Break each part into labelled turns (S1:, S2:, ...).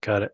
S1: Got it.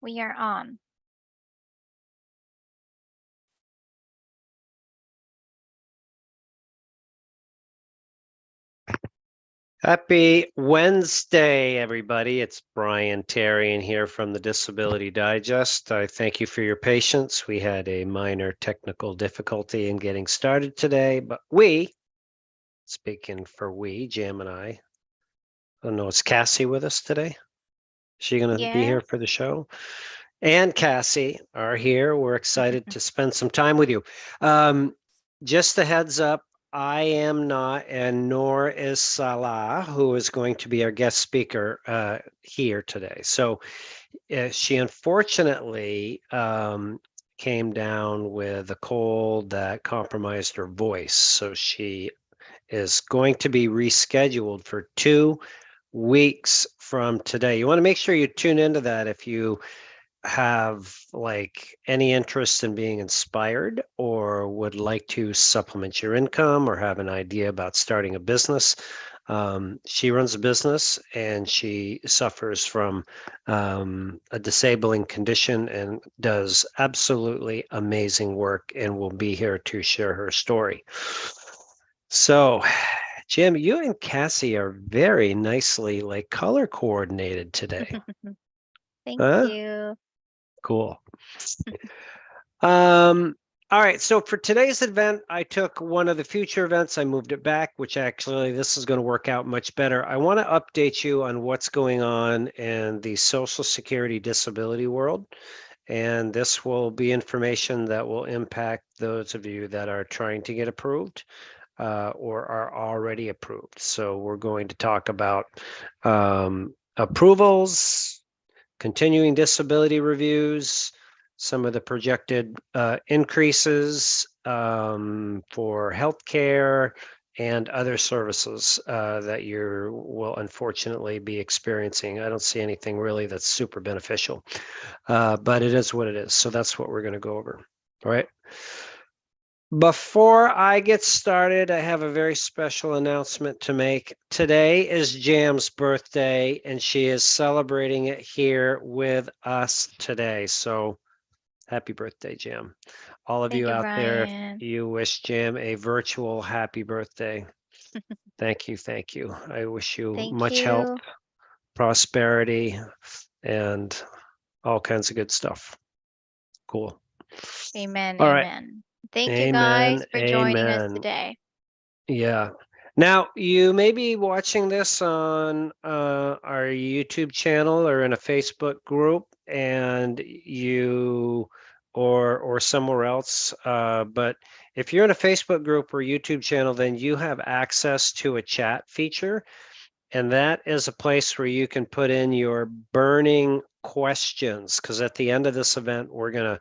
S2: We are on.
S1: Happy Wednesday, everybody. It's Brian Terrian here from the Disability Digest. I thank you for your patience. We had a minor technical difficulty in getting started today, but speaking for Jam and I don't know, is Cassie with us today? Is she going to be here for the show? And Cassie are here. We're excited to spend some time with you. Just a heads up, I am not, and nor is Salah, who is going to be our guest speaker here today. So she unfortunately came down with a cold that compromised her voice. So she is going to be rescheduled for 2 weeks from today. You want to make sure you tune into that if you have like any interest in being inspired or would like to supplement your income or have an idea about starting a business. She runs a business and she suffers from a disabling condition and does absolutely amazing work and will be here to share her story. So, Jim, you and Cassie are very nicely like color coordinated today.
S2: Thank you.
S1: Cool. All right, so for today's event, I took one of the future events, I moved it back, which actually this is going to work out much better. I want to update you on what's going on in the Social Security disability world. And this will be information that will impact those of you that are trying to get approved or are already approved. So we're going to talk about approvals, continuing disability reviews, some of the projected increases for healthcare and other services that you will unfortunately be experiencing. I don't see anything really that's super beneficial, but it is what it is. So that's what we're going to go over. All right. Before I get started, I have a very special announcement to make. Today is Jam's birthday, and she is celebrating it here with us today. So happy birthday, Jam. All of you out there, you wish Jam a virtual happy birthday. Thank you. Thank you. I wish you much health, prosperity, and all kinds of good stuff. Cool.
S2: Amen.
S1: All right.
S2: Amen. Thank you
S1: Amen,
S2: guys for joining us today.
S1: Yeah. Now, you may be watching this on our YouTube channel or in a Facebook group, and you or somewhere else. But if you're in a Facebook group or YouTube channel, then you have access to a chat feature, and that is a place where you can put in your burning questions. Because at the end of this event, we're going to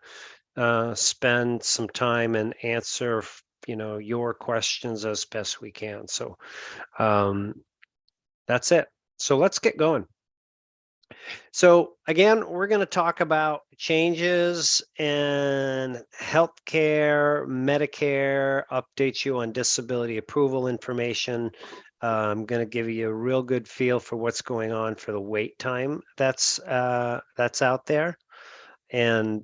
S1: spend some time and answer your questions as best we can. So that's it. So let's get going. So again, we're going to talk about changes in healthcare, Medicare, update you on disability approval information, I'm going to give you a real good feel for what's going on for the wait time that's out there. And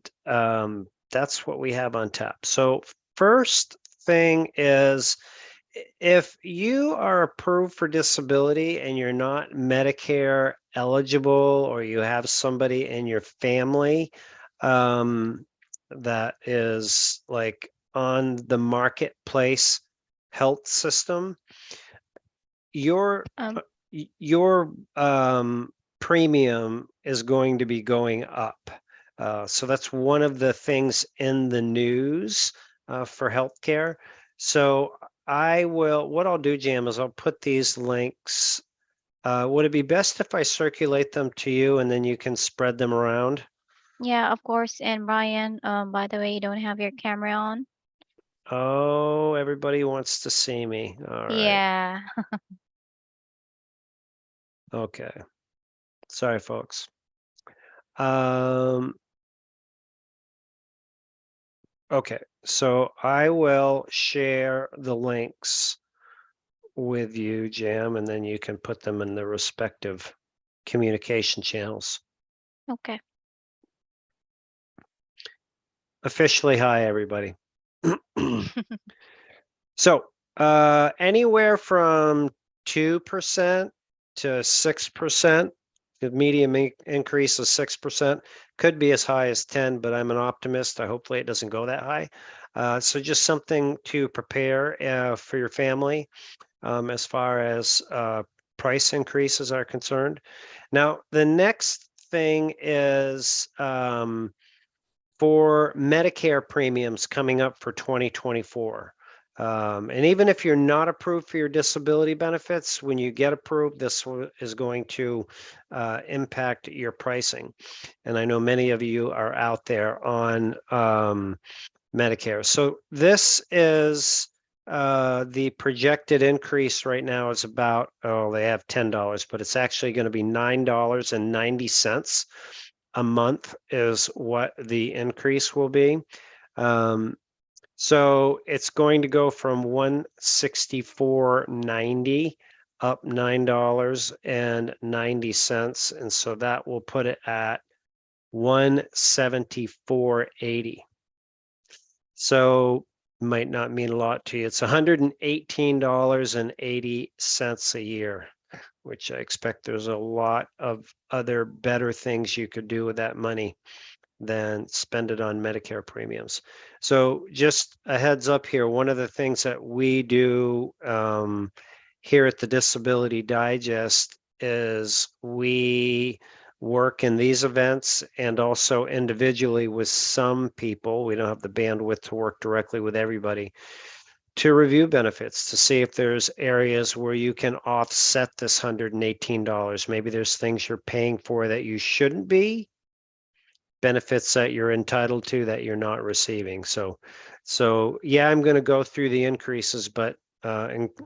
S1: that's what we have on tap. So first thing is, if you are approved for disability and you're not Medicare eligible, or you have somebody in your family that is like on the marketplace health system, your
S2: Um,
S1: your premium is going to be going up. So that's one of the things in the news for healthcare. So what I'll do, Jam, is I'll put these links. Would it be best if I circulate them to you and then you can spread them around?
S2: yeah, of course. And Brian, by the way, you don't have your camera on.
S1: Oh, everybody wants to see me. All right.
S2: Yeah.
S1: Okay. Sorry, folks. Um, Okay, so I will share the links with you, Jam, and then you can put them in the respective communication channels.
S2: Okay.
S1: Officially, hi, everybody. So, anywhere from 2% to 6%, the median increase is 6%, could be as high as 10, but I'm an optimist. Hopefully it doesn't go that high. So just something to prepare for your family as far as price increases are concerned. Now, the next thing is for Medicare premiums coming up for 2024. And even if you're not approved for your disability benefits, when you get approved, this is going to impact your pricing. And I know many of you are out there on Medicare. So this is the projected increase right now is about, oh, they have $10, but it's actually going to be $9.90 a month is what the increase will be. So it's going to go from 164.90 up $9.90. And so that will put it at 174.80. So might not mean a lot to you. It's $118.80 a year, which I expect there's a lot of other better things you could do with that money than spend it on Medicare premiums. So just a heads up here, one of the things that we do here at the Disability Digest is we work in these events and also individually with some people. We don't have the bandwidth to work directly with everybody, to review benefits to see if there's areas where you can offset this $118. Maybe there's things you're paying for that you shouldn't be, benefits that you're entitled to that you're not receiving. So yeah, I'm going to go through the increases, but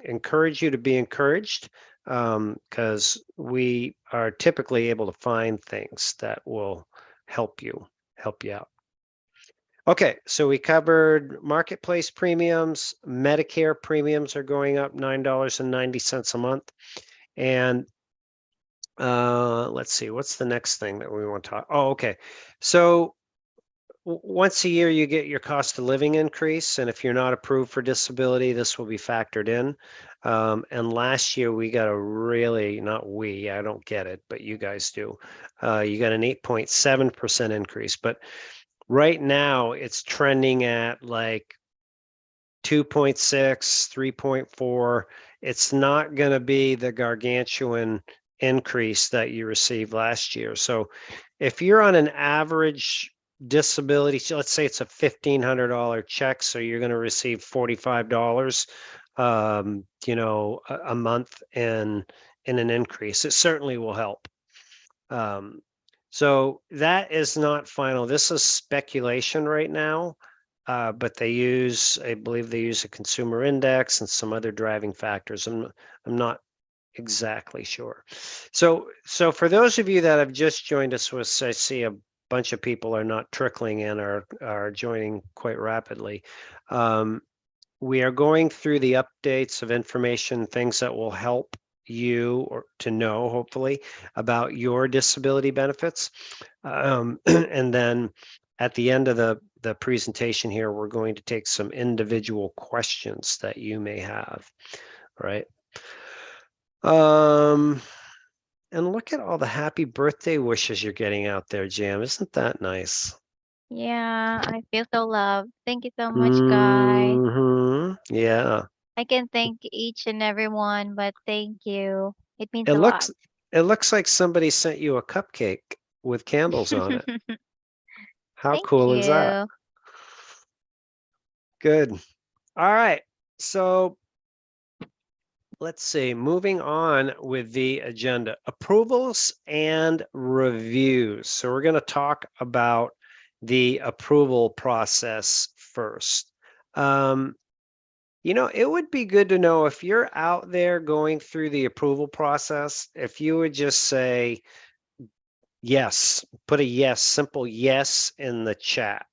S1: encourage you to be encouraged, because we are typically able to find things that will help you out. Okay, so we covered marketplace premiums. Medicare premiums are going up $9.90 a month. And let's see, what's the next thing that we want to talk? Oh, okay. So once a year, you get your cost of living increase. And if you're not approved for disability, this will be factored in. And last year, we got a really, not we, I don't get it, but you guys do. You got an 8.7% increase. But right now, it's trending at like 2.6, 3.4. It's not going to be the gargantuan increase that you received last year. So if you're on an average disability, so let's say it's a $1,500 check, so you're going to receive $45, a month in an increase. It certainly will help. So that is not final. This is speculation right now, but I believe they use a consumer index and some other driving factors. I'm not exactly sure. So for those of you that have just joined us, I see a bunch of people are not trickling in, are joining quite rapidly. we are going through the updates of information, things that will help you or to know, hopefully, about your disability benefits. And then at the end of the presentation here, we're going to take some individual questions that you may have, right? And look at all the happy birthday wishes you're getting out there, Jam. Isn't that nice?
S2: Yeah, I feel so loved. Thank you so much, guys.
S1: Yeah.
S2: I can thank each and every one, but thank you. It means
S1: It
S2: a lot.
S1: looks it looks like somebody sent you a cupcake with candles on it. How
S2: Thank
S1: cool is that?
S2: you.
S1: Good. All right. So let's see, moving on with the agenda, approvals and reviews. So we're going to talk about the approval process first. It would be good to know if you're out there going through the approval process, if you would just say yes, put a yes, simple yes in the chat.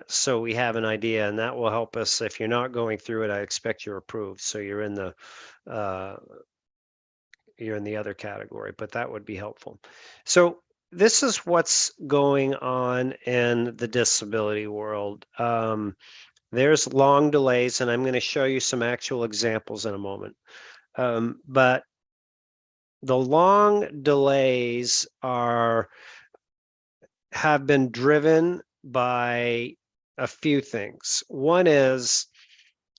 S1: So we have an idea, and that will help us. If you're not going through it, I expect you're approved. So uh, you're in the other category, but that would be helpful. So this is what's going on in the disability world. There's long delays, and I'm going to show you some actual examples in a moment. But the long delays have been driven by a few things. One is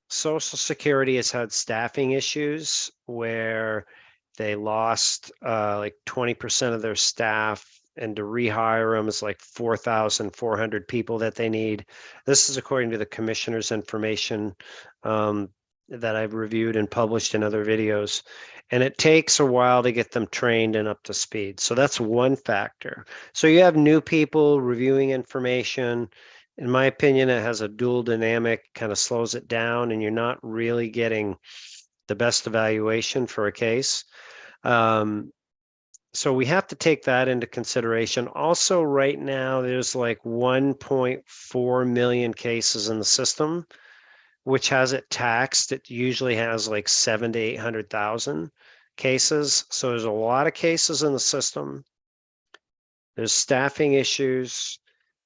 S1: Social Security has had staffing issues where they lost like 20% of their staff, and to rehire them is like 4,400 people that they need. This is according to the commissioner's information that I've reviewed and published in other videos. And it takes a while to get them trained and up to speed. So that's one factor. So you have new people reviewing information. In my opinion, it has a dual dynamic, kind of slows it down, and you're not really getting the best evaluation for a case. So we have to take that into consideration. Also, right now, there's like 1.4 million cases in the system, which has it taxed. It usually has like 7 to 800,000 cases. So there's a lot of cases in the system. There's staffing issues.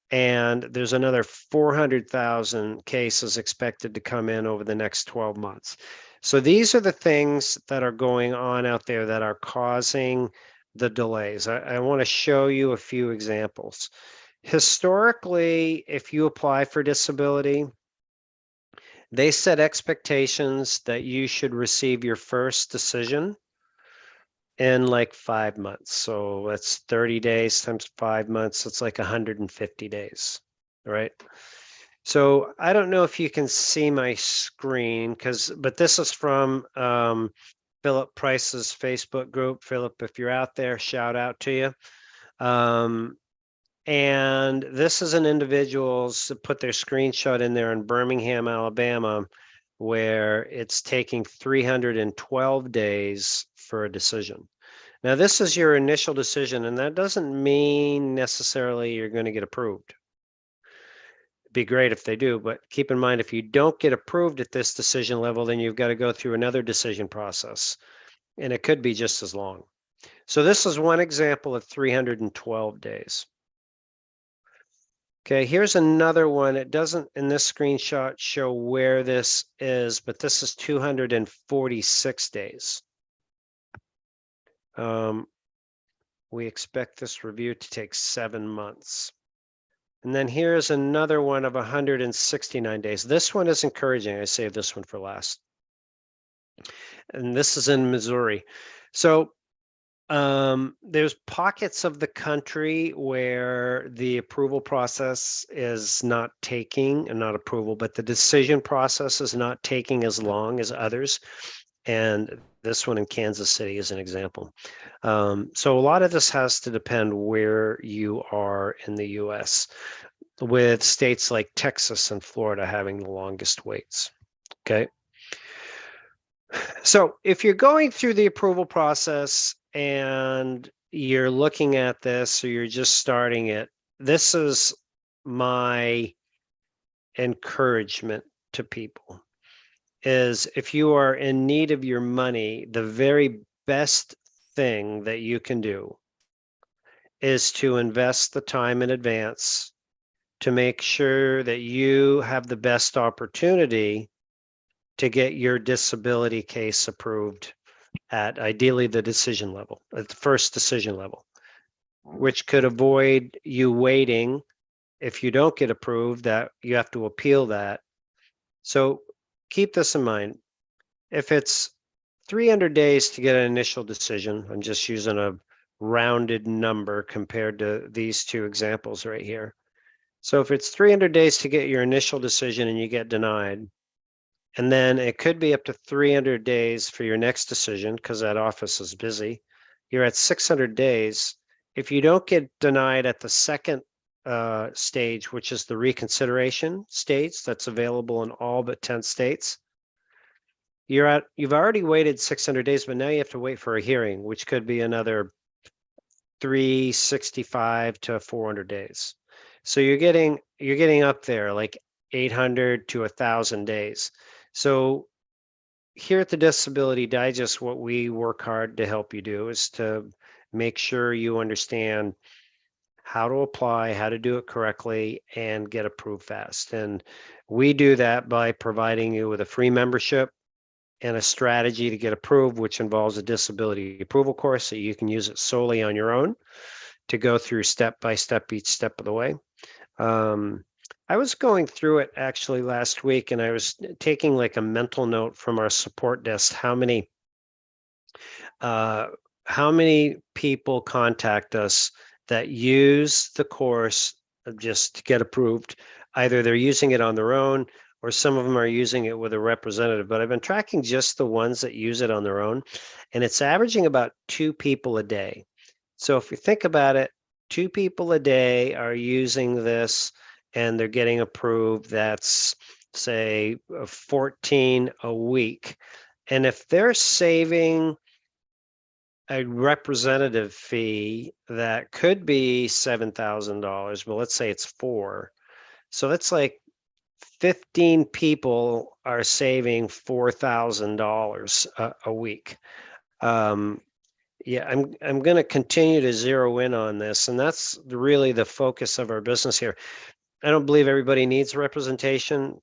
S1: And there's another 400,000 cases expected to come in over the next 12 months. So these are the things that are going on out there that are causing the delays. I want to show you a few examples. Historically, if you apply for disability, they set expectations that you should receive your first decision in like 5 months. So that's 30 days times 5 months. It's like 150 days, right? So I don't know if you can see my screen but this is from Philip Price's Facebook group. Philip, if you're out there, shout out to you. And this is an individual's put their screenshot in there in Birmingham, Alabama, where it's taking 312 days for a decision. Now, this is your initial decision, and that doesn't mean necessarily you're going to get approved. It'd be great if they do, but keep in mind, if you don't get approved at this decision level, then you've got to go through another decision process, and it could be just as long. So this is one example of 312 days. Okay, here's another one. It doesn't in this screenshot show where this is, but this is 246 days. We expect this review to take 7 months. And then here's another one of 169 days. This one is encouraging. I saved this one for last. And this is in Missouri. So there's pockets of the country where the approval process is not taking, and not approval, but the decision process is not taking as long as others. And this one in Kansas City is an example. So a lot of this has to depend where you are in the US, with states like Texas and Florida having the longest waits. Okay. So if you're going through the approval process and you're looking at this, or you're just starting it, this is my encouragement to people. is if you are in need of your money, the very best thing that you can do is to invest the time in advance to make sure that you have the best opportunity to get your disability case approved at ideally the decision level, at the first decision level, which could avoid you waiting. If you don't get approved, that you have to appeal that. So keep this in mind. If it's 300 days to get an initial decision, I'm just using a rounded number compared to these two examples right here. So if it's 300 days to get your initial decision and you get denied, and then it could be up to 300 days for your next decision because that office is busy, you're at 600 days. If you don't get denied at the second stage, which is the reconsideration stage that's available in all but 10 states, you've already waited 600 days, but now you have to wait for a hearing, which could be another 365 to 400 days. So you're getting up there like 800 to 1,000 days. So here at the Disability Digest, what we work hard to help you do is to make sure you understand how to apply, how to do it correctly, and get approved fast. And we do that by providing you with a free membership and a strategy to get approved, which involves a disability approval course so you can use it solely on your own to go through step by step, each step of the way. I was going through it actually last week, and I was taking like a mental note from our support desk how many people contact us that use the course just to get approved. Either they're using it on their own or some of them are using it with a representative, but I've been tracking just the ones that use it on their own, and it's averaging about 2 people a day. So if you think about it, 2 people a day are using this and they're getting approved. That's say 14 a week. And if they're saving a representative fee that could be $7,000, but let's say it's 4. So that's like 15 people are saving $4,000 a week. Yeah, I'm going to continue to zero in on this, and that's really the focus of our business here. I don't believe everybody needs representation.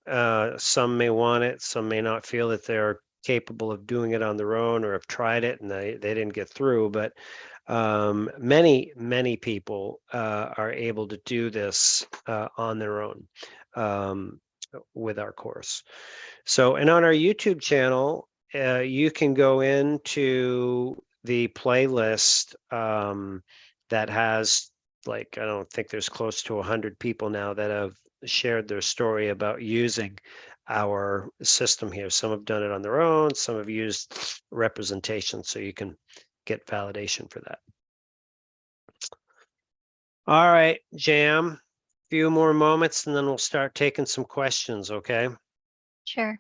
S1: Some may want it, some may not feel that they're capable of doing it on their own or have tried it and they didn't get through. But many people are able to do this on their own with our course. So, and on our YouTube channel, you can go into the playlist that has like, I don't think there's close to 100 people now that have shared their story about using our system here. Some have done it on their own, some have used representation, so you can get validation for that. All right, Jam, a few more moments and then we'll start taking some questions, okay?
S2: Sure.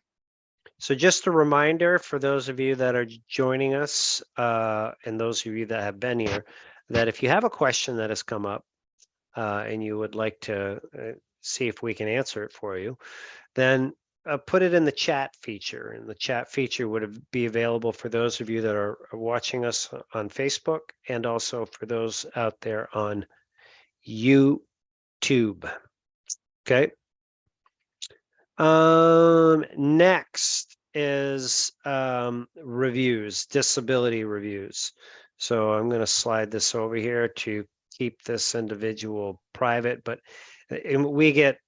S1: So just a reminder for those of you that are joining us and those of you that have been here, that if you have a question that has come up and you would like to see if we can answer it for you, then put it in the chat feature. And the chat feature would be available for those of you that are watching us on Facebook and also for those out there on YouTube. Okay. Next is reviews, disability reviews. So I'm going to slide this over here to keep this individual private, but we get,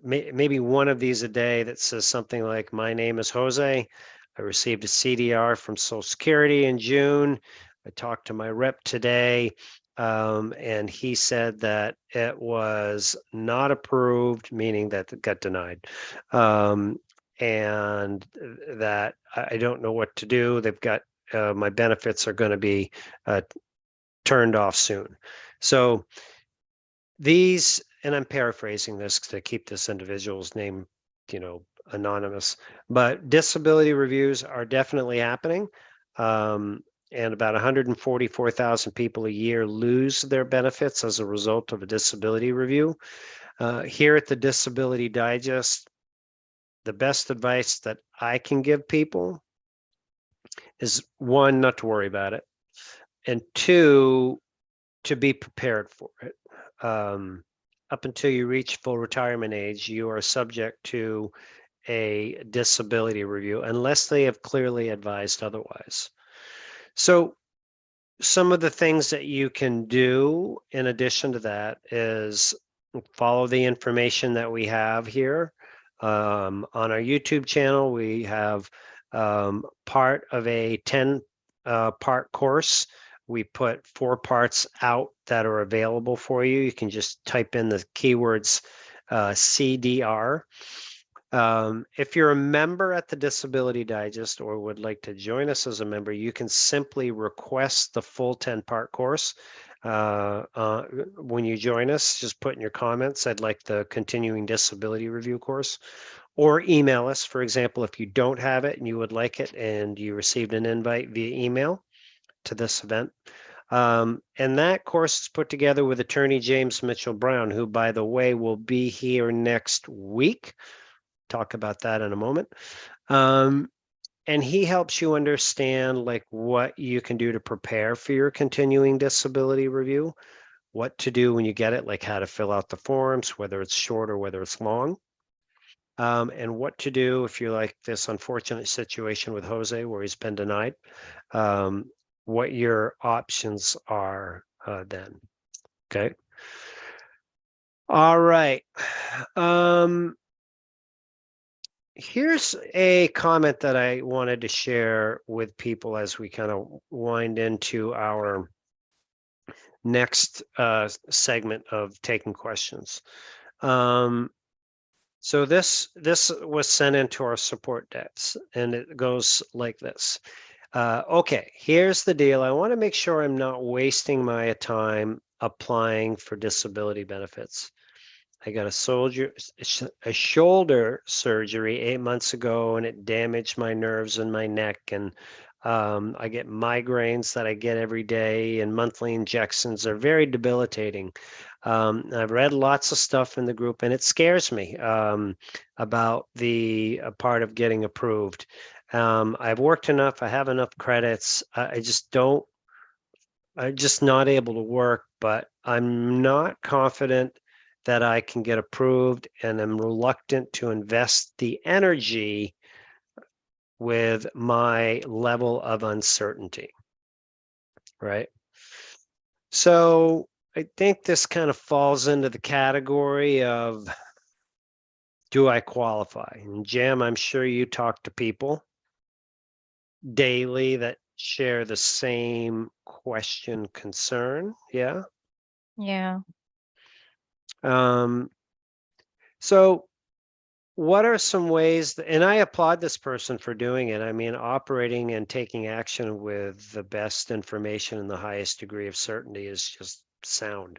S1: maybe one of these a day that says something like, "My name is Jose. I received a CDR from Social Security in June. I talked to my rep today. And he said that it was not approved, meaning that it got denied. And that I don't know what to do. They've got my benefits are going to be turned off soon." So these, and I'm paraphrasing this to keep this individual's name, anonymous, but disability reviews are definitely happening. And about 144,000 people a year lose their benefits as a result of a disability review. Here at the Disability Digest, the best advice that I can give people is, one, not to worry about it, and two, to be prepared for it. Up until you reach full retirement age, you are subject to a disability review unless they have clearly advised otherwise. So some of the things that you can do in addition to that is follow the information that we have here. On our YouTube channel, we have part of a 10 part course. We put 4 parts out that are available for you. You can just type in the keywords CDR. If you're a member at the Disability Digest or would like to join us as a member, you can simply request the full 10-part course. When you join us, just put in your comments, I'd like the continuing disability review course, or email us. For example, if you don't have it and you would like it and you received an invite via email to this event. And that course is put together with attorney James Mitchell Brown, who, by the way, will be here next week. Talk about that in a moment. And he helps you understand like what you can do to prepare for your continuing disability review, what to do when you get it, like how to fill out the forms, whether it's short or whether it's long, and what to do if you're like this unfortunate situation with Jose where he's been denied, what your options are then. Okay. All right. Here's a comment that I wanted to share with people as we kind of wind into our next segment of taking questions. So this was sent into our support decks, and it goes like this. Okay, here's the deal. I want to make sure I'm not wasting my time applying for disability benefits. I got a shoulder surgery 8 months ago, and it damaged my nerves in my neck. And I get migraines that I get every day, and monthly injections are very debilitating. I've read lots of stuff in the group, and it scares me about the part of getting approved. I've worked enough. I have enough credits. I'm just not able to work, but I'm not confident that I can get approved, and I'm reluctant to invest the energy with my level of uncertainty, right? So I think this kind of falls into the category of, do I qualify? And Jam, I'm sure you talk to people daily that share the same question, concern. Yeah.
S2: Yeah.
S1: So what are some ways and I applaud this person for doing it. I mean, operating and taking action with the best information and the highest degree of certainty is just sound.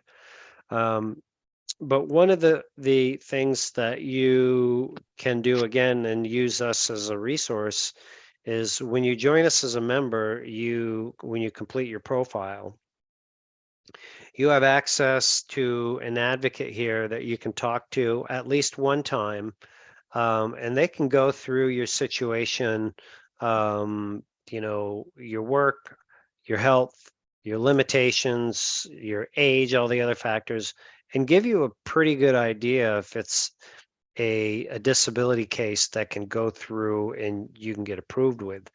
S1: But one of the things that you can do, again, and use us as a resource, is when you join us as a member, when you complete your profile, you have access to an advocate here that you can talk to at least one time, and they can go through your situation, your work, your health, your limitations, your age, all the other factors, and give you a pretty good idea if it's a disability case that can go through and you can get approved with.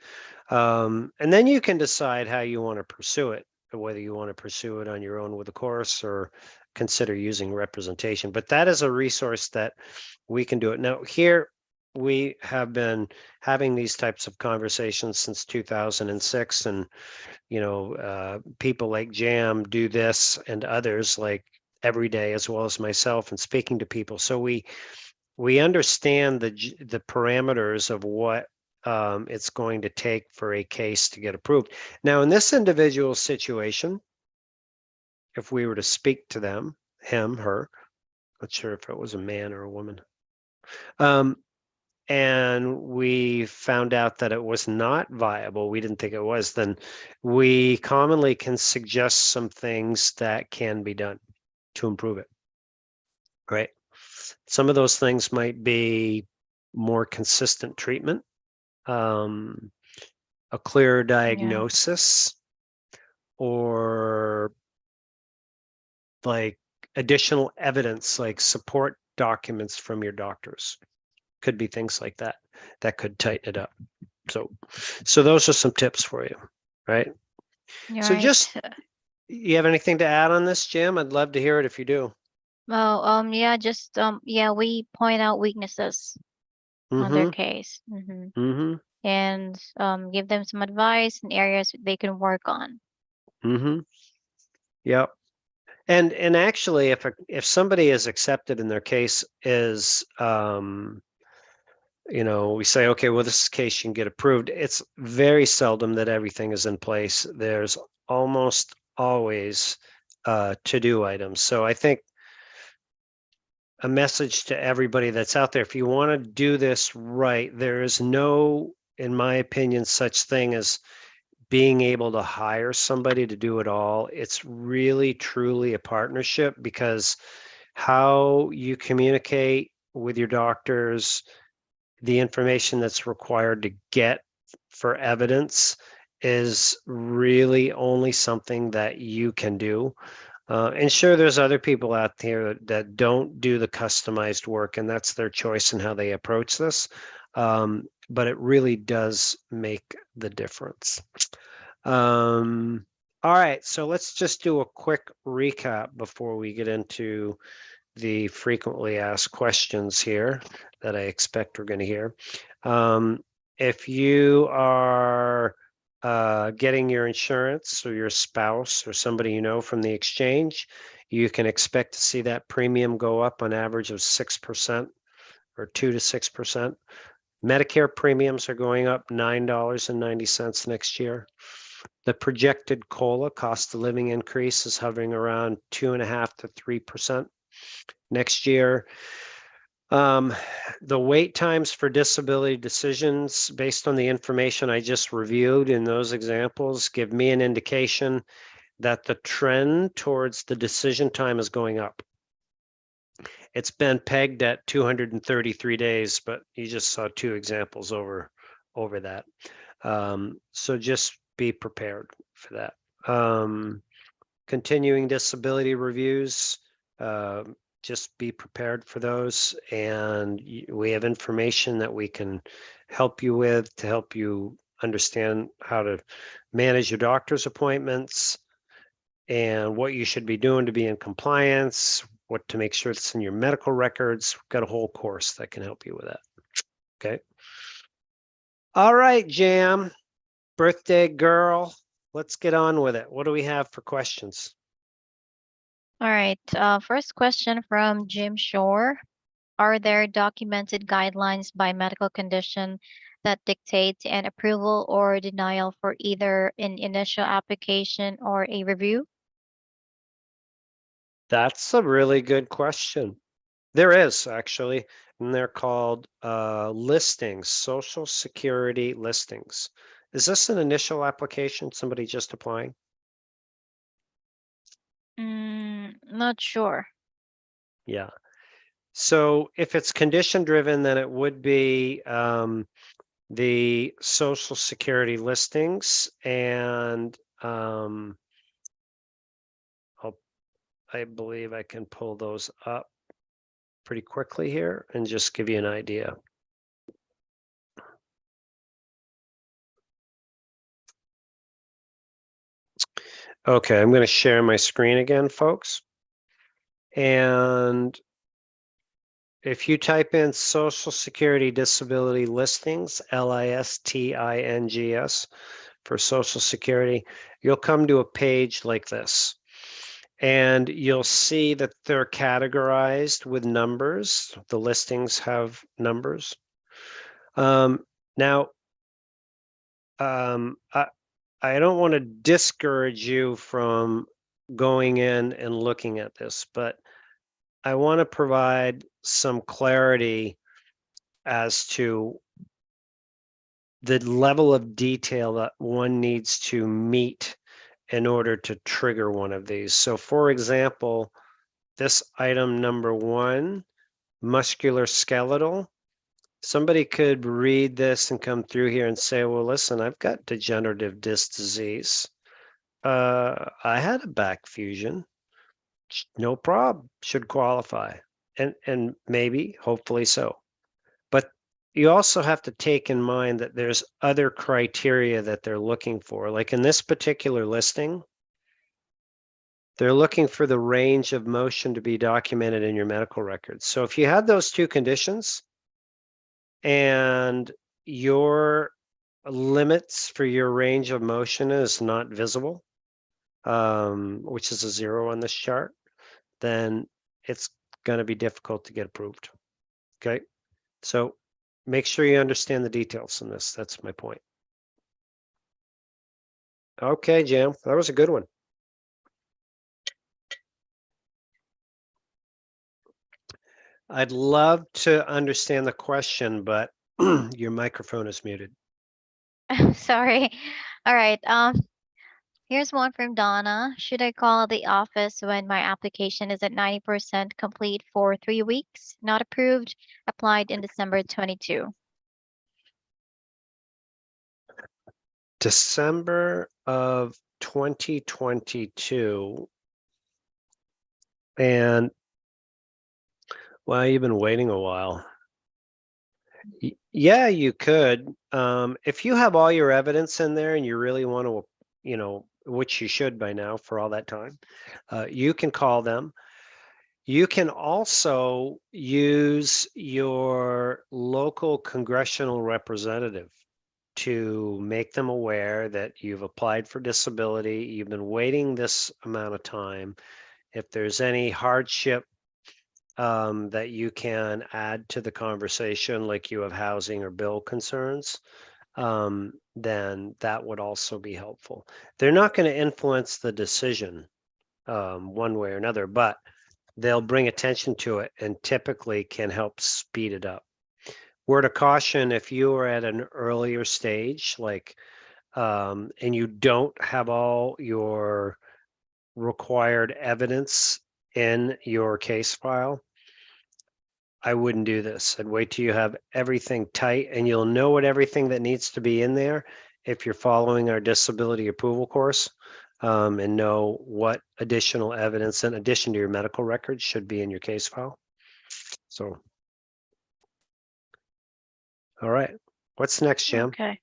S1: And then you can decide how you want to pursue it, whether you want to pursue it on your own with a course or consider using representation. But that is a resource that we can do it. Now, here we have been having these types of conversations since 2006, and people like Jam do this and others like every day, as well as myself, and speaking to people. So we understand the parameters of what it's going to take for a case to get approved. Now, in this individual situation, if we were to speak to them, him, her, not sure if it was a man or a woman, and we found out that it was not viable, we didn't think it was, then we commonly can suggest some things that can be done to improve it, right? Some of those things might be more consistent treatment, a clearer
S2: Yeah.
S1: diagnosis, or like additional evidence, like support documents from your doctors. Could be things like that that could tighten it up. So those are some tips for you, right?
S2: You're
S1: So
S2: right.
S1: just, you have anything to add on this, Jim? I'd love to hear it if you do.
S2: Well, yeah, just yeah, we point out weaknesses on their
S1: Mm-hmm.
S2: case,
S1: Mm-hmm.
S2: and give them some advice and areas they can work on.
S1: Mm-hmm. Yep. And actually, if somebody is accepted in their case is we say, okay, well, this case you can get approved. It's very seldom that everything is in place. There's almost always to-do items. So I think a message to everybody that's out there, if you want to do this right, there is no, in my opinion, such thing as being able to hire somebody to do it all. It's really, truly a partnership, because how you communicate with your doctors, the information that's required to get for evidence is really only something that you can do. And sure, there's other people out there that don't do the customized work, and that's their choice in how they approach this. But it really does make the difference. All right, so let's just do a quick recap before we get into the frequently asked questions here that I expect we're going to hear. If you are getting your insurance, or your spouse or somebody you know from the exchange, you can expect to see that premium go up on average of 6%, or 2 to 6%. Medicare premiums are going up $9.90 next year. The projected COLA, cost of living increase, is hovering around 2.5 to 3% next year. The wait times for disability decisions, based on the information I just reviewed in those examples, give me an indication that the trend towards the decision time is going up. It's been pegged at 233 days, but you just saw two examples over that. So just be prepared for that. Continuing disability reviews, just be prepared for those. And we have information that we can help you with to help you understand how to manage your doctor's appointments and what you should be doing to be in compliance, what to make sure it's in your medical records. We've got a whole course that can help you with that. Okay. All right, Jam, birthday girl, let's get on with it. What do we have for questions?
S2: All right. First question from Jim Shore. Are there documented guidelines by medical condition that dictate an approval or denial for either an initial application or a review?
S1: That's a really good question. There is, actually, and they're called listings, Social Security listings. Is this an initial application, somebody just applying?
S2: Not sure.
S1: Yeah. So if it's condition driven, then it would be the Social Security listings, and I believe I can pull those up pretty quickly here and just give you an idea. Okay, I'm going to share my screen again, folks. And if you type in Social Security Disability Listings, LISTINGS, for Social Security, you'll come to a page like this. And you'll see that they're categorized with numbers. The listings have numbers. Now, I don't want to discourage you from going in and looking at this, but I want to provide some clarity as to the level of detail that one needs to meet in order to trigger one of these. So for example, this item number 1, musculoskeletal, Somebody could read this and come through here and say, well, listen, I've got degenerative disc disease. I had a back fusion. No problem, should qualify. And maybe, hopefully so. But you also have to take in mind that there's other criteria that they're looking for. Like in this particular listing, they're looking for the range of motion to be documented in your medical records. So if you had those two conditions and your limits for your range of motion is not visible, which is a 0 on this chart, then it's going to be difficult to get approved. Okay. So make sure you understand the details in this. That's my point. Okay, Jam, that was a good one. I'd love to understand the question, but your microphone is muted.
S2: Sorry. All right. Here's one from Donna. Should I call the office when my application is at 90% complete for 3 weeks? Not approved. Applied in December 22.
S1: December of 2022. And well, you've been waiting a while. Yeah, you could. If you have all your evidence in there and you really want to, which you should by now for all that time, you can call them. You can also use your local congressional representative to make them aware that you've applied for disability, you've been waiting this amount of time. If there's any hardship that you can add to the conversation, like you have housing or bill concerns, then that would also be helpful. They're not going to influence the decision one way or another, but they'll bring attention to it and typically can help speed it up. Word of caution, if you are at an earlier stage, like, and you don't have all your required evidence in your case file, I wouldn't do this. I'd wait till you have everything tight, and you'll know what everything that needs to be in there if you're following our disability approval course, and know what additional evidence in addition to your medical records should be in your case file. So, all right. What's next, Jam?
S2: Okay.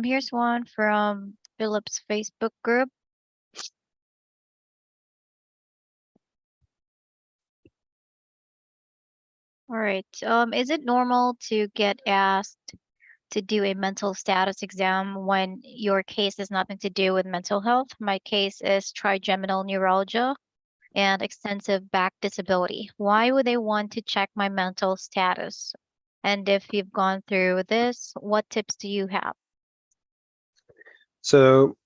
S2: Here's one from Philip's Facebook group. All right. Is it normal to get asked to do a mental status exam when your case has nothing to do with mental health? My case is trigeminal neuralgia and extensive back disability. Why would they want to check my mental status? And if you've gone through this, what tips do you have?
S1: So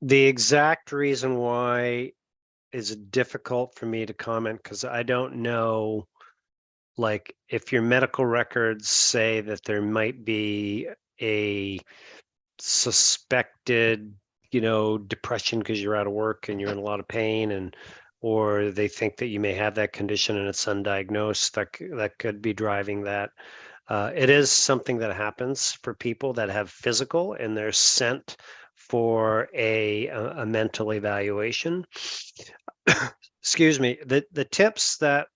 S1: the exact reason why is difficult for me to comment because I don't know, like, if your medical records say that there might be a suspected, depression because you're out of work and you're in a lot of pain, and or they think that you may have that condition and it's undiagnosed, that could be driving that. It is something that happens for people that have physical and they're sent for a mental evaluation. Excuse me. The tips that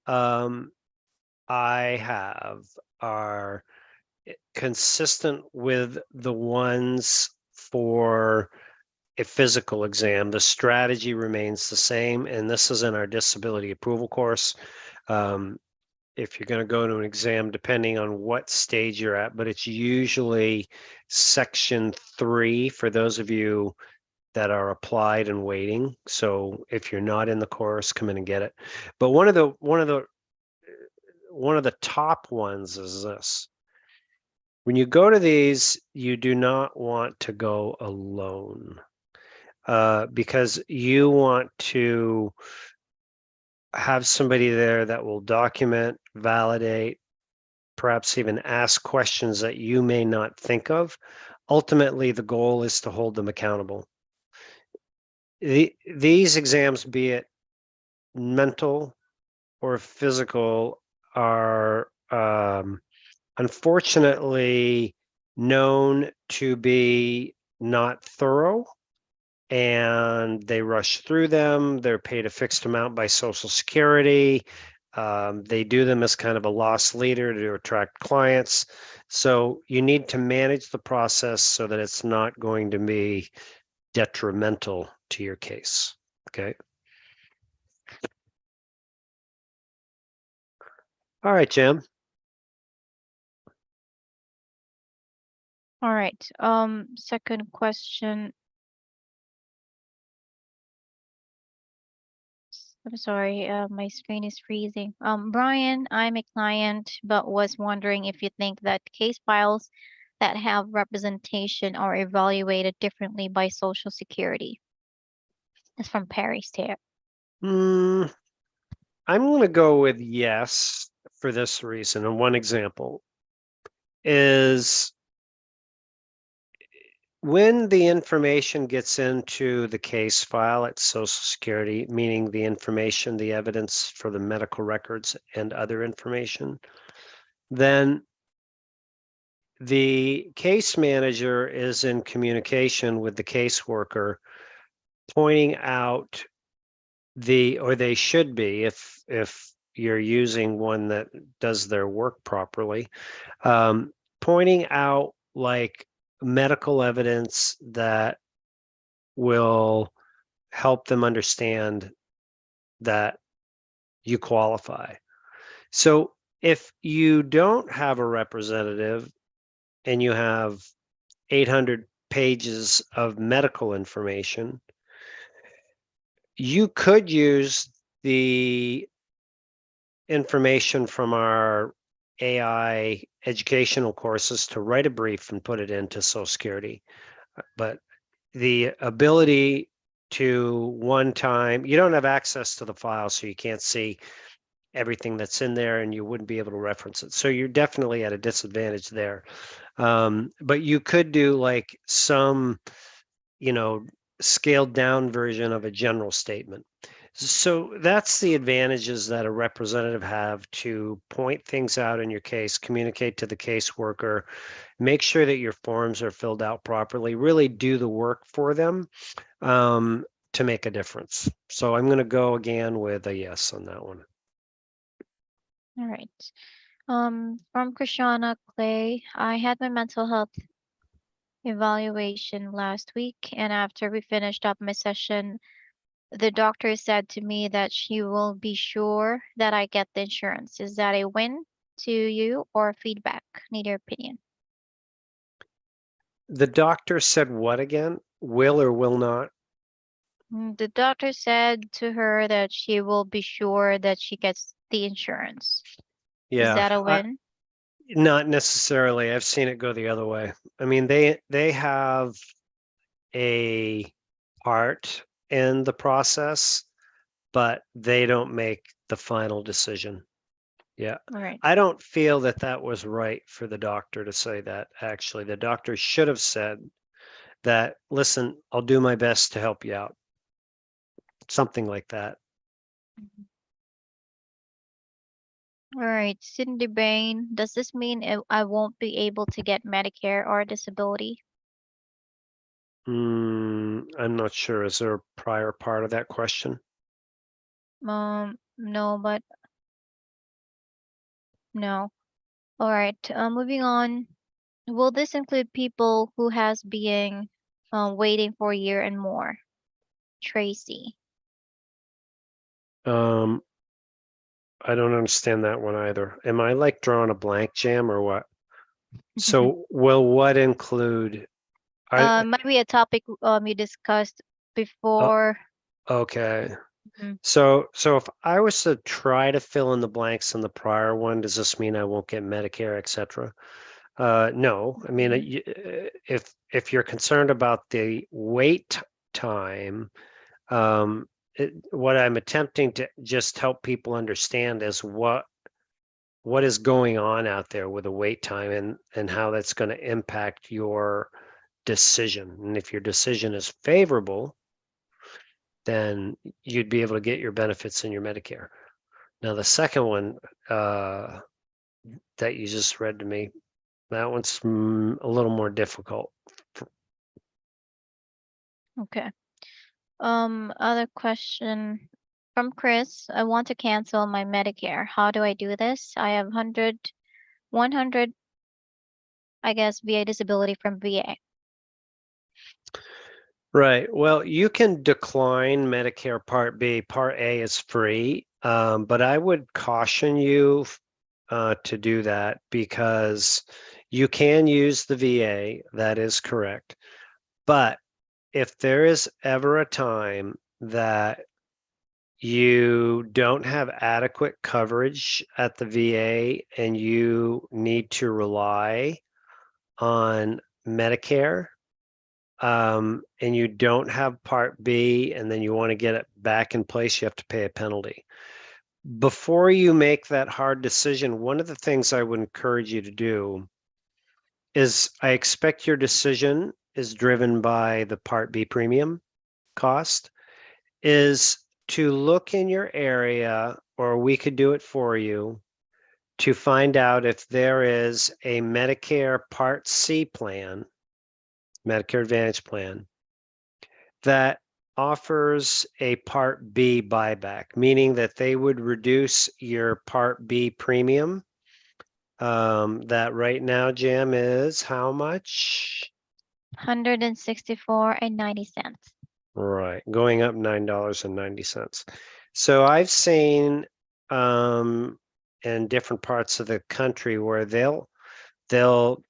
S1: I have are consistent with the ones for a physical exam. The strategy remains the same, and this is in our disability approval course. If you're going to go to an exam, depending on what stage you're at, but it's usually section 3 for those of you that are applied and waiting. So if you're not in the course, come in and get it. But one of the top ones is this. When you go to these, you do not want to go alone, because you want to have somebody there that will document, validate, perhaps even ask questions that you may not think of. Ultimately, the goal is to hold them accountable. These exams, be it mental or physical, are unfortunately known to be not thorough, and they rush through them. They're paid a fixed amount by Social Security. They do them as kind of a loss leader to attract clients. So you need to manage the process so that it's not going to be detrimental to your case. Okay. All right, Jim.
S2: All right. Second question. I'm sorry, my screen is freezing. Brian, I'm a client, but was wondering if you think that case files that have representation are evaluated differently by Social Security. It's from Paris here.
S1: I'm going to go with yes for this reason. And one example is when the information gets into the case file at Social Security, meaning the information, the evidence for the medical records and other information, then the case manager is in communication with the caseworker, pointing out or they should be, if you're using one that does their work properly, pointing out like medical evidence that will help them understand that you qualify. So if you don't have a representative and you have 800 pages of medical information, you could use the information from our AI educational courses to write a brief and put it into Social Security. But the ability to one time, you don't have access to the file, so you can't see everything that's in there and you wouldn't be able to reference it. So you're definitely at a disadvantage there. But you could do like some, scaled down version of a general statement. So that's the advantages that a representative have to point things out in your case, communicate to the caseworker, make sure that your forms are filled out properly, really do the work for them to make a difference. So I'm going to go again with a yes on that one.
S2: All right. From Krishana Clay, I had my mental health evaluation last week, and after we finished up my session, the doctor said to me that she will be sure that I get the insurance. Is that a win to you or feedback? Need your opinion.
S1: The doctor said what again? Will or will not?
S2: The doctor said to her that she will be sure that she gets the insurance. Is
S1: Yeah,
S2: that a win?
S1: not necessarily. I've seen it go the other way. I mean, they have a part in the process, but they don't make the final decision. Yeah.
S2: All right.
S1: I don't feel that that was right for the doctor to say that, actually. The doctor should have said that, listen, I'll do my best to help you out. Something like that.
S2: Mhm. All right, Cindy Bain, does this mean I won't be able to get Medicare or disability?
S1: I'm not sure. Is there a prior part of that question?
S2: No, but no. All right, moving on. Will this include people who has been waiting for a year and more? Tracy.
S1: Um, I don't understand that one either. Am I like drawing a blank, Jam, or what? So will what include?
S2: Might be a topic you discussed
S1: Oh,
S2: before.
S1: okay.
S2: Mhm.
S1: So if I was to try to fill in the blanks in the prior one, does this mean I won't get Medicare, etc.? No. I mean,
S2: Mhm.
S1: if you're concerned about the wait time, um, what I'm attempting to just help people understand is what is going on out there with the wait time, and how that's going to impact your decision. And if your decision is favorable, then you'd be able to get your benefits in your Medicare. Now, the second one that you just read to me, that one's a little more difficult.
S2: Okay. Other question from Chris. I want to cancel my Medicare. How do I do this? I have 100, I guess, VA disability from VA.
S1: Right. Well, you can decline Medicare Part B. Part A is free, but I would caution you to do that because you can use the VA. That is correct. But if there is ever a time that you don't have adequate coverage at the VA and you need to rely on Medicare, and you don't have Part B, and then you want to get it back in place, you have to pay a penalty. Before you make that hard decision, one of the things I would encourage you to do is I expect your decision is driven by the Part B premium cost, is to look in your area, or we could do it for you, to find out if there is a Medicare Part C plan, Medicare Advantage plan, that offers a Part B buyback, meaning that they would reduce your Part B premium. That right now, Jim, is how much?
S2: 164.90.
S1: Right, going up $9.90. So I've seen in different parts of the country where they'll do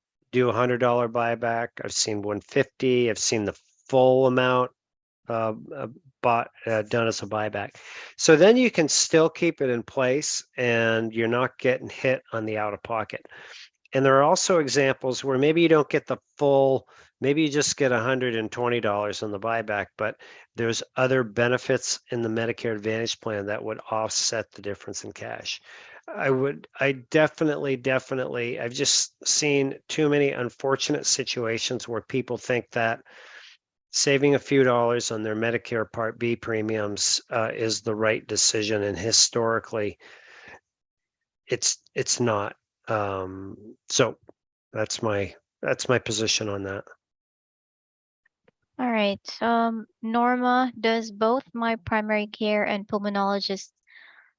S1: $100 buyback. I've seen 150. I've seen the full amount done as a buyback. So then you can still keep it in place and you're not getting hit on the out of pocket. And there are also examples where maybe you don't get the full, maybe you just get $120 on the buyback, but there's other benefits in the Medicare Advantage plan that would offset the difference in cash. I definitely, I've just seen too many unfortunate situations where people think that saving a few dollars on their Medicare Part B premiums is the right decision, and historically, it's not. So that's my position on that.
S2: All right. Norma, does both my primary care and pulmonologist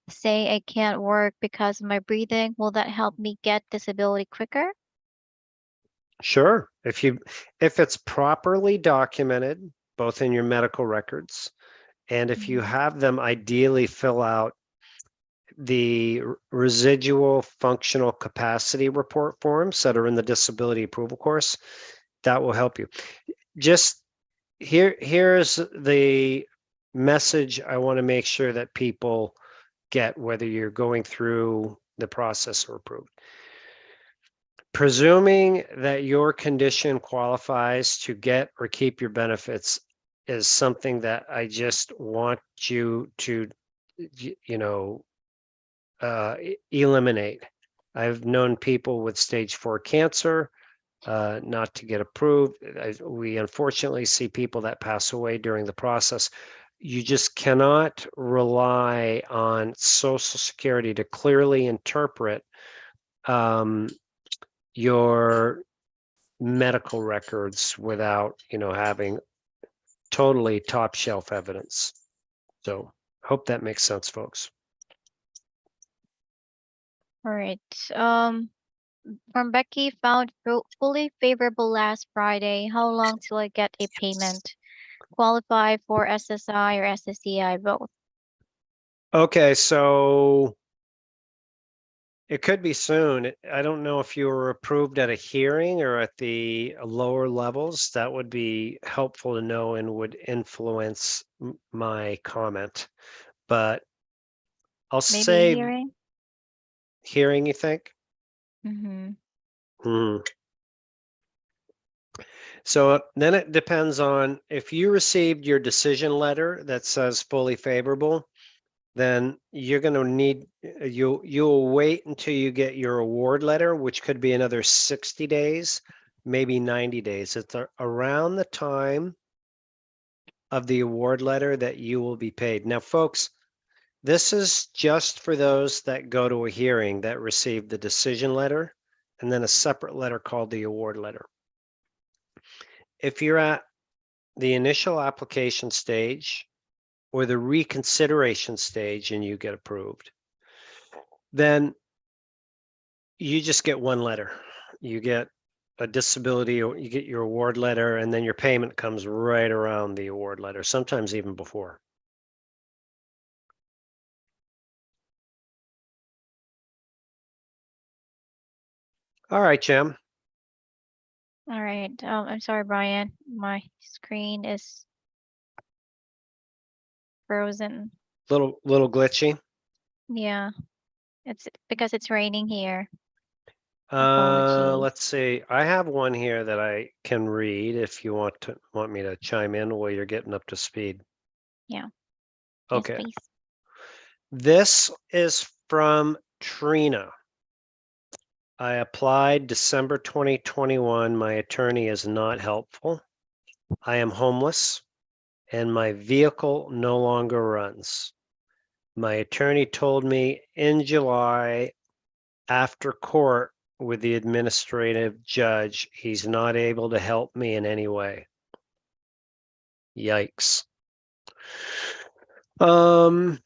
S2: say I can't work because of my breathing? Will that help me get disability quicker?
S1: Sure, if it's properly documented, both in your medical records, and if you
S2: Mhm.
S1: have them ideally fill out the residual functional capacity report forms that are in the disability approval course, that will help you. Just here's the message I want to make sure that people get, whether you're going through the process or approved. Presuming that your condition qualifies to get or keep your benefits is something that I just want you to, eliminate. I've known people with stage 4 cancer not to get approved. We unfortunately see people that pass away during the process. You just cannot rely on Social Security to clearly interpret your medical records without, having totally top shelf evidence. So hope that makes sense, folks.
S2: All right. From Becky, found fully favorable last Friday. How long till I get a payment? Qualify for SSI or SSDI both?
S1: Okay, so it could be soon. I don't know if you were approved at a hearing or at the lower levels. That would be helpful to know and would influence my comment. But I'll
S2: Maybe a
S1: say
S2: hearing?
S1: hearing, you think?
S2: Mm-hmm.
S1: Hmm. So then it depends on if you received your decision letter that says fully favorable, then you're going to need, you'll wait until you get your award letter, which could be another 60 days, maybe 90 days. It's around the time of the award letter that you will be paid. Now, folks, This is just for those that go to a hearing that receive the decision letter and then a separate letter called the award letter. If you're at the initial application stage or the reconsideration stage and you get approved, then you just get one letter. You get a disability, or you get your award letter, and then your payment comes right around the award letter, sometimes even before. All right, Jim.
S2: All right. I'm sorry, Brian. My screen is frozen.
S1: Little glitchy.
S2: Yeah, it's because it's raining here. Apologies.
S1: Let's see. I have one here that I can read if you want me to chime in while you're getting up to speed.
S2: Yeah. Yes,
S1: Okay.
S2: please.
S1: This is from Trina. I applied December 2021. My attorney is not helpful. I am homeless and my vehicle no longer runs. My attorney told me in July after court with the administrative judge, he's not able to help me in any way. Yikes. Well,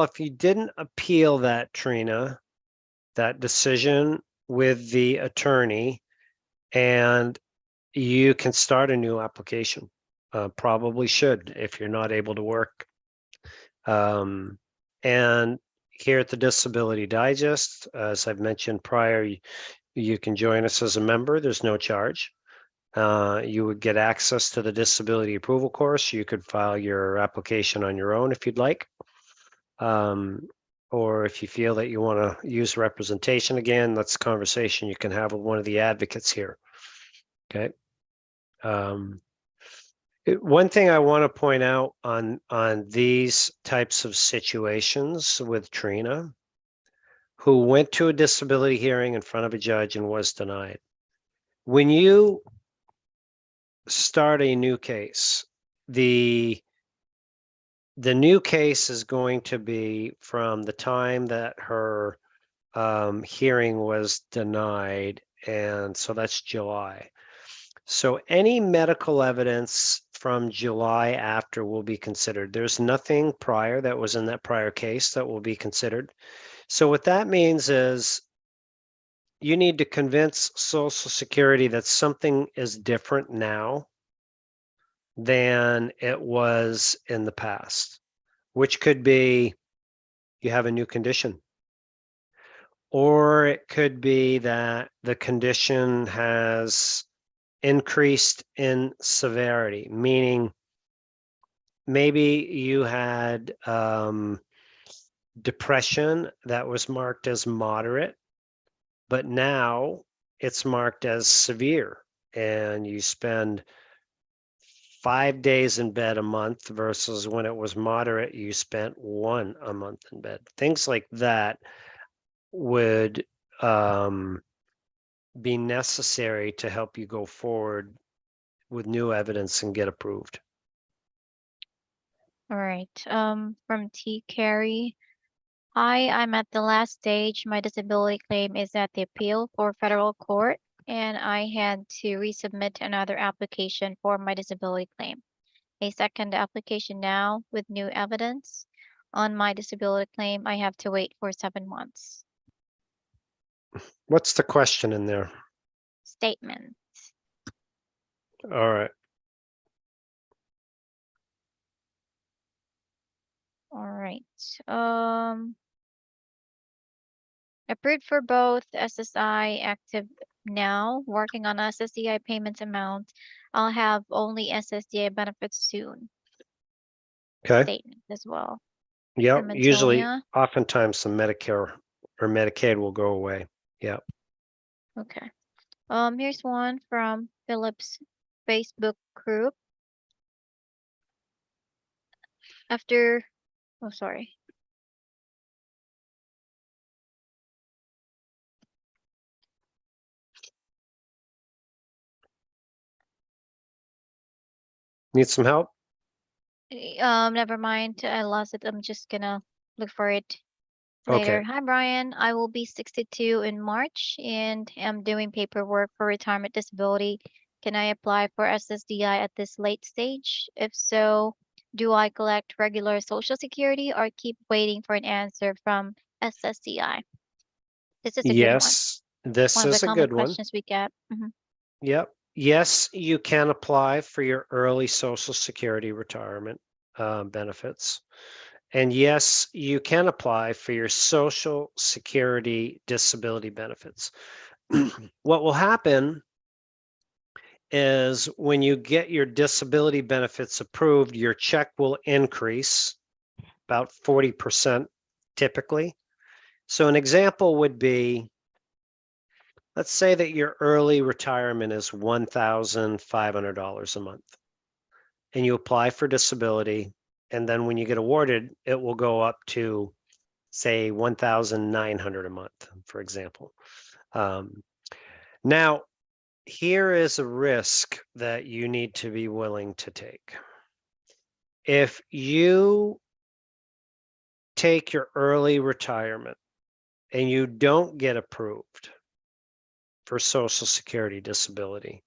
S1: if you didn't appeal that, Trina, that decision with the attorney, and you can start a new application. Probably should if you're not able to work. And here at the Disability Digest, as I've mentioned prior, you can join us as a member. There's no charge. You would get access to the disability approval course. You could file your application on your own if you'd like. Or if you feel that you want to use representation again, that's a conversation you can have with one of the advocates here. Okay. One thing I want to point out on these types of situations with Trina, who went to a disability hearing in front of a judge and was denied. When you start a new case, the new case is going to be from the time that her hearing was denied, and so that's July. So any medical evidence from July after will be considered. There's nothing prior that was in that prior case that will be considered. So what that means is you need to convince Social Security that something is different now than it was in the past, which could be you have a new condition. Or it could be that the condition has increased in severity, meaning maybe you had depression that was marked as moderate, but now it's marked as severe, and you spend 5 days in bed a month versus when it was moderate, you spent 1 a month in bed. Things like that would be necessary to help you go forward with new evidence and get approved.
S2: All right. From T. Carey. Hi, I'm at the last stage. My disability claim is at the appeal for federal court, and I had to resubmit another application for my disability claim. A second application now with new evidence. On my disability claim, I have to wait for 7 months.
S1: What's the question in there?
S2: Statement.
S1: All right.
S2: All right. Approved for both SSI active now, working on SSDI payments amount. I'll have only SSDI benefits soon.
S1: Okay.
S2: Statement as well.
S1: Yeah,
S2: From
S1: usually,
S2: Antonia.
S1: oftentimes the Medicare or Medicaid will go away. Yeah.
S2: Okay. Here's one from Philip's Facebook group. After, oh, sorry.
S1: Need some help?
S2: Never mind. I lost it. I'm just gonna look for it
S1: Okay.
S2: later. Hi, Brian. I will be 62 in March and am doing paperwork for retirement disability. Can I apply for SSDI at this late stage? If so, do I collect regular Social Security or keep waiting for an answer from SSDI? This is a good one.
S1: Yes, this
S2: One of the
S1: is a
S2: common
S1: good one.
S2: questions we get.
S1: Yep. Yes, you can apply for your early Social Security retirement benefits. And yes, you can apply for your Social Security disability benefits. What will happen is when you get your disability benefits approved, your check will increase about 40% typically. So, an example would be, let's say that your early retirement is $1,500 a month and you apply for disability. And then when you get awarded, it will go up to, say, 1,900 a month, for example. Um, Now, here is a risk that you need to be willing to take. If you take your early retirement and you don't get approved for Social Security disability,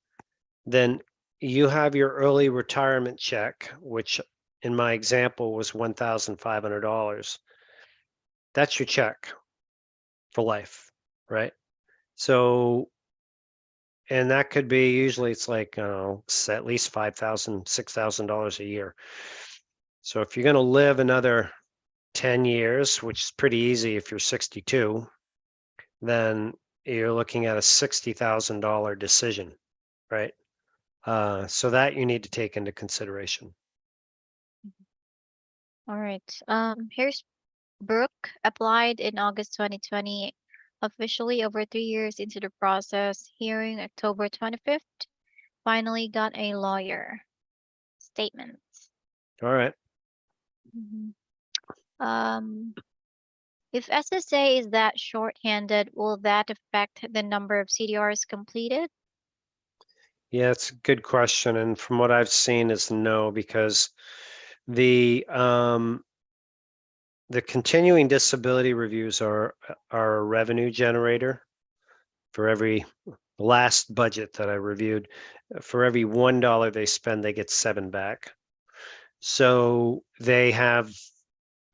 S1: then you have your early retirement check, which in my example was $1,500. That's your check for life, right? So, and that could be usually it's like, at least $5,000, $6,000 a year. So if you're going to live another 10 years, which is pretty easy if you're 62, then you're looking at a $60,000 decision, right? So that you need to take into consideration.
S2: All right. Here's Brooke applied in August 2020, officially over 3 years into the process, hearing October 25th, finally got a lawyer. Statement.
S1: All right.
S2: Mhm. Um, if SSA is that short-handed, will that affect the number of CDRs completed?
S1: Yeah, it's a good question. And from what I've seen is no, because the um, the continuing disability reviews are a revenue generator for every last budget that I reviewed. For every $1 they spend, they get 7 back. So they have,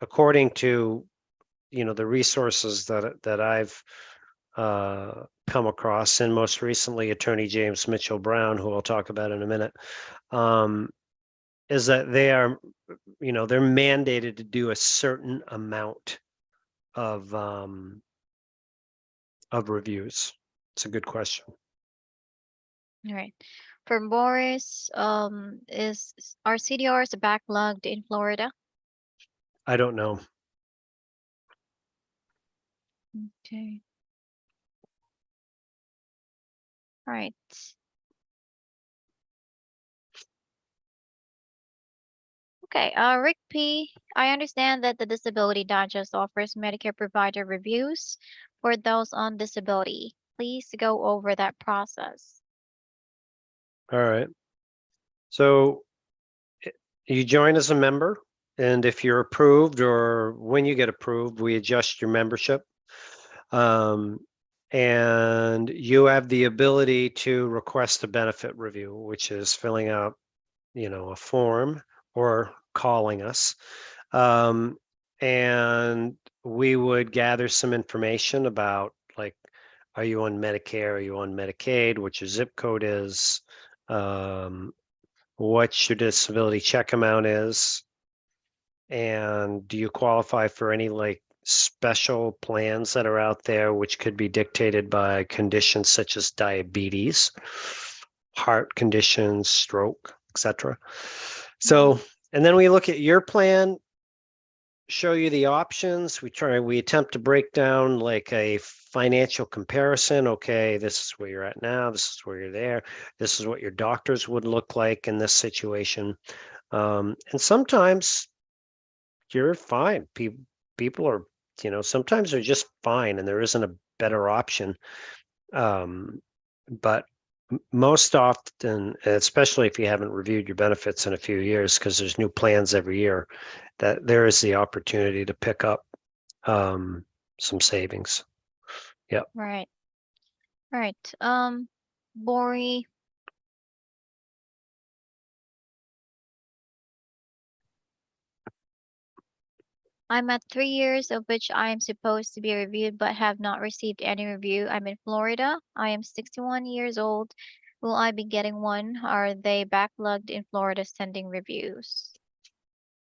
S1: according to the resources that I've come across, and most recently Attorney James Mitchell Brown, who I'll talk about in a minute, um, is that they're mandated to do a certain amount of reviews. It's a good question.
S2: All right. For Boris, are CDRs backlogged in Florida?
S1: I don't know.
S2: Okay. All right. Okay, Rick P., I understand that the Disability Digest offers Medicare provider reviews for those on disability. Please go over that process.
S1: All right. So you join as a member, and if you're approved or when you get approved, we adjust your membership. Um, and you have the ability to request a benefit review, which is filling out, a form or calling us. And we would gather some information about, like, are you on Medicare? Are you on Medicaid? What your zip code is? What your disability check amount is? And do you qualify for any like special plans that are out there, which could be dictated by conditions such as diabetes, heart conditions, stroke, etc. So, and then we look at your plan, show you the options. We attempt to break down like a financial comparison. Okay, this is where you're at now. This is where you're there. This is what your doctors would look like in this situation. And sometimes you're fine. People are, sometimes they're just fine and there isn't a better option. But most often, especially if you haven't reviewed your benefits in a few years, because there's new plans every year, that there is the opportunity to pick up some savings. Yeah.
S2: Right. Right. Bori, I'm at 3 years of which I am supposed to be reviewed but have not received any review. I'm in Florida. I am 61 years old. Will I be getting one? Are they backlogged in Florida sending reviews?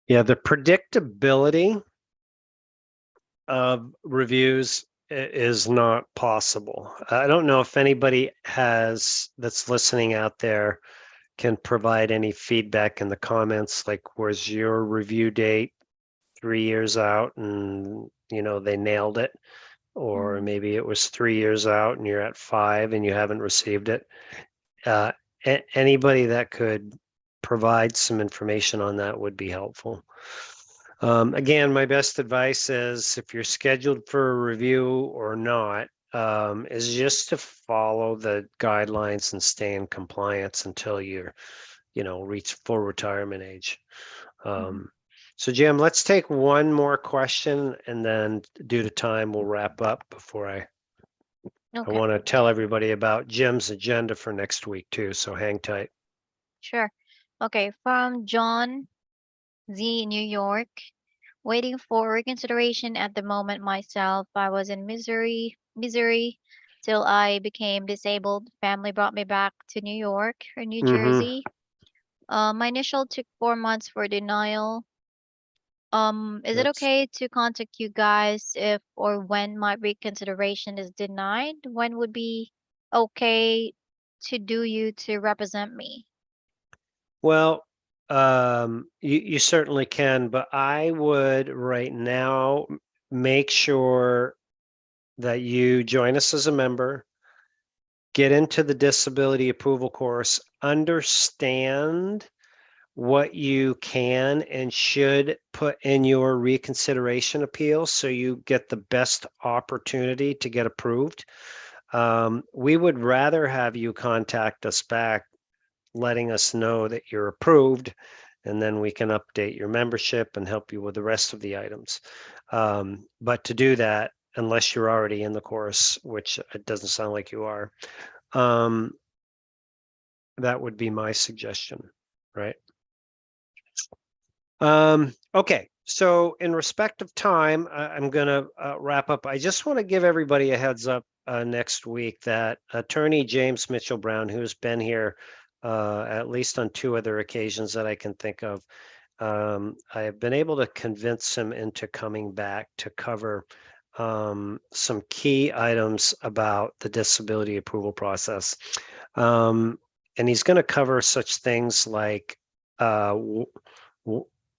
S1: Yeah, the predictability of reviews is not possible. I don't know if anybody that's listening out there can provide any feedback in the comments, like was your review date 3 years out and they nailed it, or
S2: Mm,
S1: maybe it was 3 years out and you're at 5 and you haven't received it. uh, Anybody that could provide some information on that would be helpful. Again, my best advice is if you're scheduled for a review or not, is just to follow the guidelines and stay in compliance until you're, reach full retirement age.
S2: mhm.
S1: So Jim, let's take one more question and then due to time, we'll wrap up before I
S2: Okay,
S1: want to tell everybody about Jim's agenda for next week too. So hang tight.
S2: sure. Okay, from John Z, New York. Waiting for reconsideration at the moment myself. I was in misery till I became disabled. Family brought me back to New York or New
S1: Mm-hmm.
S2: Jersey. My initial took 4 months for denial. Is it
S1: That's
S2: okay to contact you guys if or when my reconsideration is denied? When would be okay to do you to represent me?
S1: well, you certainly can, but I would right now make sure that you join us as a member, get into the disability approval course, understand what you can and should put in your reconsideration appeal so you get the best opportunity to get approved. We would rather have you contact us back letting us know that you're approved, and then we can update your membership and help you with the rest of the items. But to do that, unless you're already in the course, which it doesn't sound like you are, um, that would be my suggestion, right? Okay, so in respect of time, I'm going to wrap up. I just want to give everybody a heads up next week that attorney James Mitchell Brown, who's been here at least on 2 other occasions that I can think of, I have been able to convince him into coming back to cover some key items about the disability approval process. And he's going to cover such things like uh,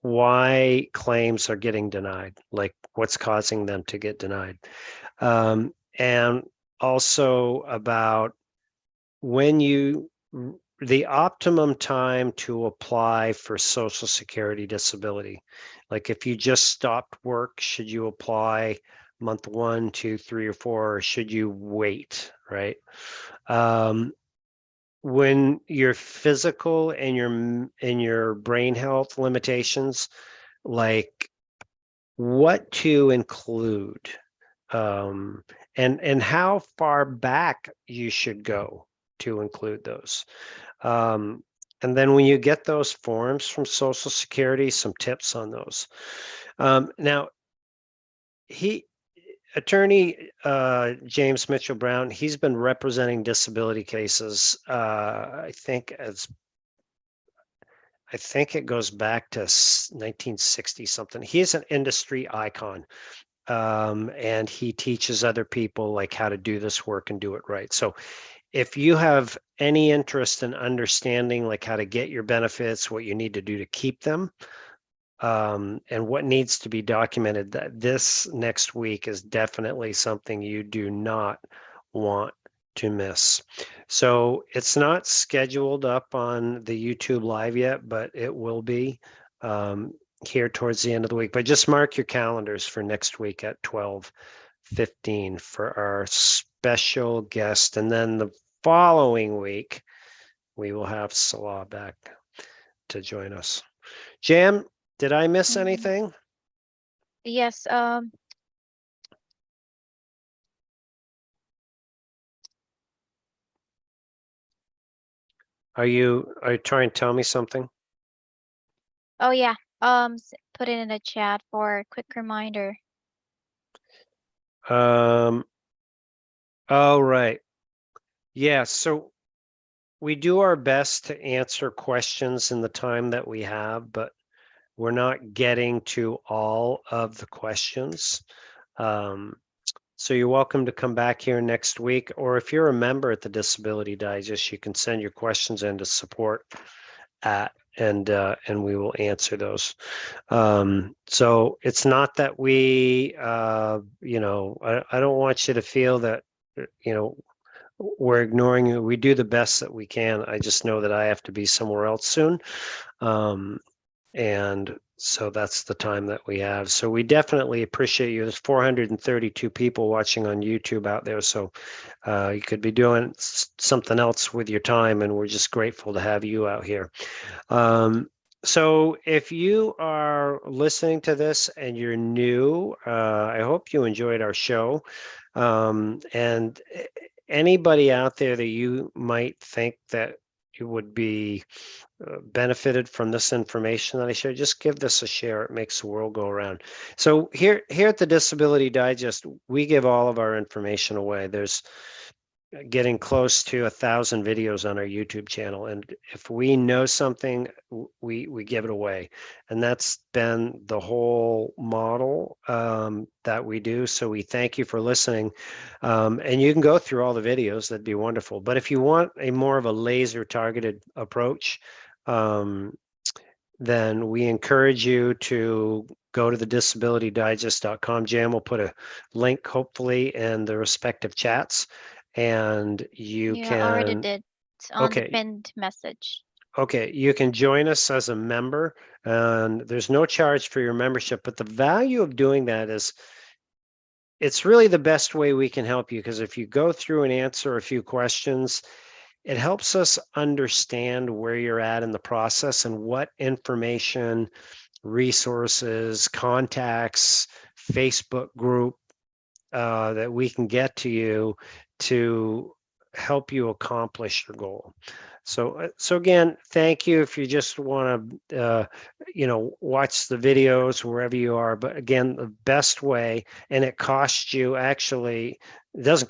S1: why claims are getting denied, like what's causing them to get denied. And also about when the optimum time to apply for Social Security disability. Like if you just stopped work, should you apply month 1, 2, 3, or 4, or should you wait, right? When your physical and your brain health limitations, like what to include, um, and how far back you should go to include those. Um, and then when you get those forms from Social Security, some tips on those. Now, he attorney James Mitchell Brown, he's been representing disability cases. I think it goes back to 1960 something. He's an industry icon, and he teaches other people like how to do this work and do it right. So if you have any interest in understanding like how to get your benefits, what you need to do to keep them, and what needs to be documented, that this next week is definitely something you do not want to miss. So it's not scheduled up on the YouTube live yet, but it will be um, here towards the end of the week. But just mark your calendars for next week at 12:15 for our special guest. And then the following week, we will have Salah back to join us. Jam, did I miss anything?
S2: Yes.
S1: Are you trying to tell me something?
S2: Oh yeah. Put it in the chat for a quick reminder.
S1: Oh, right. Yeah, so we do our best to answer questions in the time that we have, but we're not getting to all of the questions. So you're welcome to come back here next week, or if you're a member at the Disability Digest, you can send your questions into support and we will answer those. So it's not that we, I don't want you to feel that, we're ignoring you. We do the best that we can. I just know that I have to be somewhere else soon. And so that's the time that we have. So we definitely appreciate you. There's 432 people watching on YouTube out there. So you could be doing something else with your time, and we're just grateful to have you out here. So if you are listening to this and you're new, I hope you enjoyed our show. And anybody out there that you might think that you would be benefited from this information that I shared, just give this a share. It makes the world go around. So here at the Disability Digest, we give all of our information away. There's getting close to 1,000 videos on our YouTube channel, and if we know something, we give it away, and that's been the whole model that we do. So we thank you for listening, and you can go through all the videos. That'd be wonderful. But if you want a more of a laser targeted approach, then we encourage you to go to the disabilitydigest.com. Jan will put a link, hopefully, in the respective chats, and you
S2: Yeah, I already
S1: can,
S2: did. It's on the
S1: okay,
S2: pinned message.
S1: okay, you can join us as a member, and there's no charge for your membership, but the value of doing that is it's really the best way we can help you, because if you go through and answer a few questions, it helps us understand where you're at in the process and what information, resources, contacts, Facebook group that we can get to you to help you accomplish your goal. So again, thank you. If you just want to, watch the videos wherever you are. But again, the best way, and it costs you actually, it doesn't